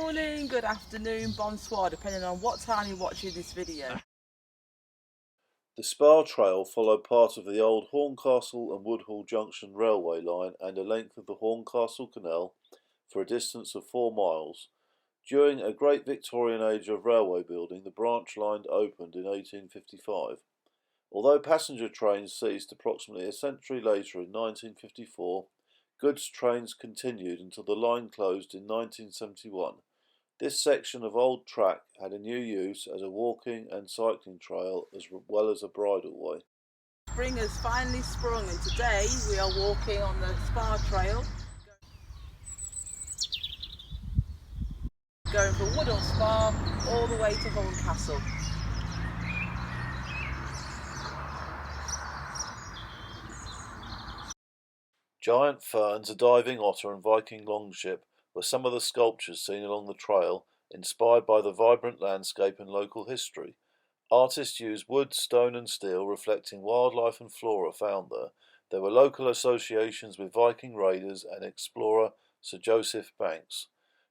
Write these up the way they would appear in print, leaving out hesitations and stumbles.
Morning, good afternoon, bonsoir, depending on what time you're watching this video. The Spa Trail followed part of the old Horncastle and Woodhall Junction railway line and a length of the Horncastle Canal for a distance of 4 miles. During a great Victorian age of railway building, the branch line opened in 1855. Although passenger trains ceased approximately a century later in 1954, goods trains continued until the line closed in 1971. This section of old track had a new use as a walking and cycling trail as well as a bridleway. Spring has finally sprung and today we are walking on the Spa Trail, going from Woodhall Spa all the way to Horncastle. Giant ferns, a diving otter and Viking longship were some of the sculptures seen along the trail, inspired by the vibrant landscape and local history. Artists used wood, stone and steel reflecting wildlife and flora found there. There were local associations with Viking raiders and explorer Sir Joseph Banks.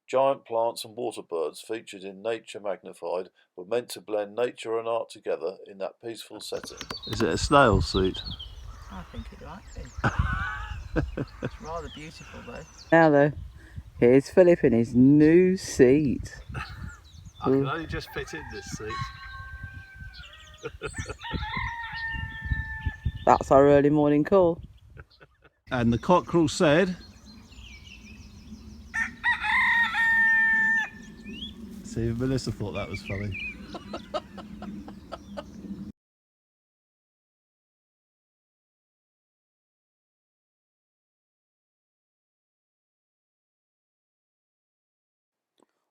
Giant plants and water birds featured in Nature Magnified were meant to blend nature and art together in that peaceful setting. Is it a snail suit? I think it might be. It's rather beautiful though. Now though, here's Philip in his new seat. I can only just fit in this seat. That's our early morning call. And the cockerel said, see, Melissa thought that was funny.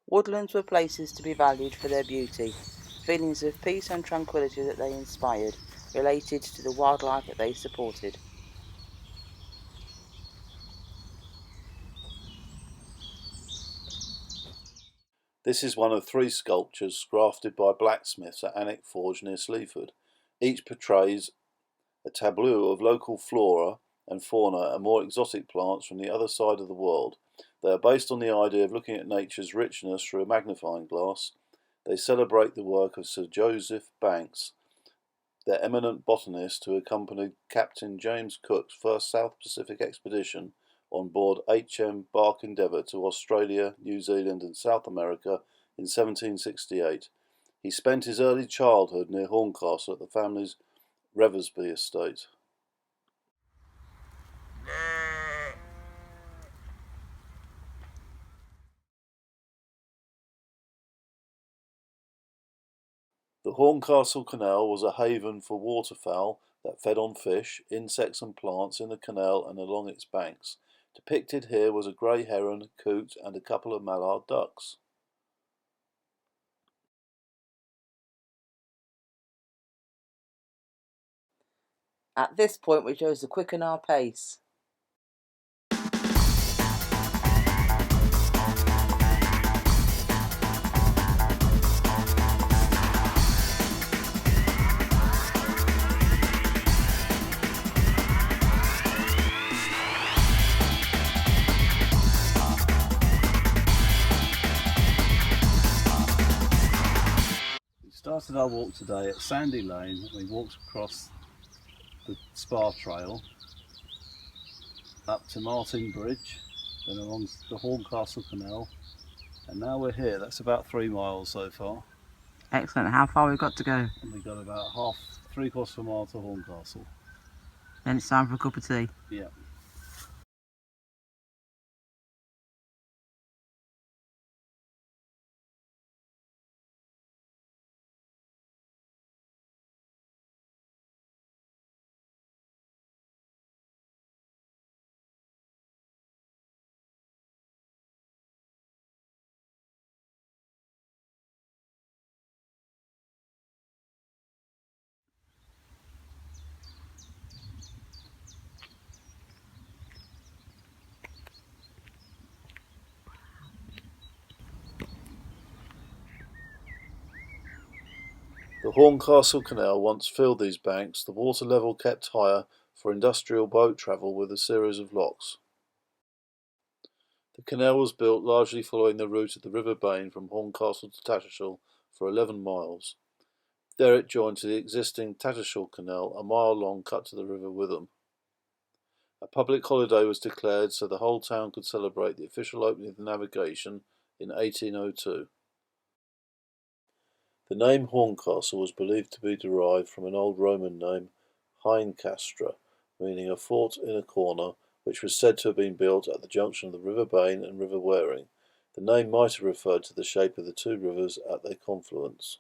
Woodlands were places to be valued for their beauty, feelings of peace and tranquility that they inspired, related to the wildlife that they supported. This is one of 3 sculptures crafted by blacksmiths at Alnwick Forge near Sleaford. Each portrays a tableau of local flora and fauna and more exotic plants from the other side of the world. They are based on the idea of looking at nature's richness through a magnifying glass. They celebrate the work of Sir Joseph Banks, the eminent botanist who accompanied Captain James Cook's first South Pacific expedition on board HM Bark Endeavour to Australia, New Zealand and South America in 1768. He spent his early childhood near Horncastle at the family's Reversby estate. The Horncastle Canal was a haven for waterfowl that fed on fish, insects and plants in the canal and along its banks. Depicted here was a grey heron, coot and a couple of mallard ducks. At this point we chose to quicken our pace. We started our walk today at Sandy Lane. We walked across the Spa Trail up to Martin Bridge, then along the Horncastle Canal, and now we're here. That's about 3 miles so far. Excellent. How far we've got to go? And we've got about 3/4 of a mile to Horncastle. Then it's time for a cup of tea. Yeah. The Horncastle Canal once filled these banks, the water level kept higher for industrial boat travel with a series of locks. The canal was built largely following the route of the River Bain from Horncastle to Tattershall for 11 miles. There it joined to the existing Tattershall Canal, a mile-long cut to the River Witham. A public holiday was declared so the whole town could celebrate the official opening of the navigation in 1802. The name Horncastle was believed to be derived from an old Roman name, Heincastra, meaning a fort in a corner, which was said to have been built at the junction of the River Bain and River Waring. The name might have referred to the shape of the two rivers at their confluence.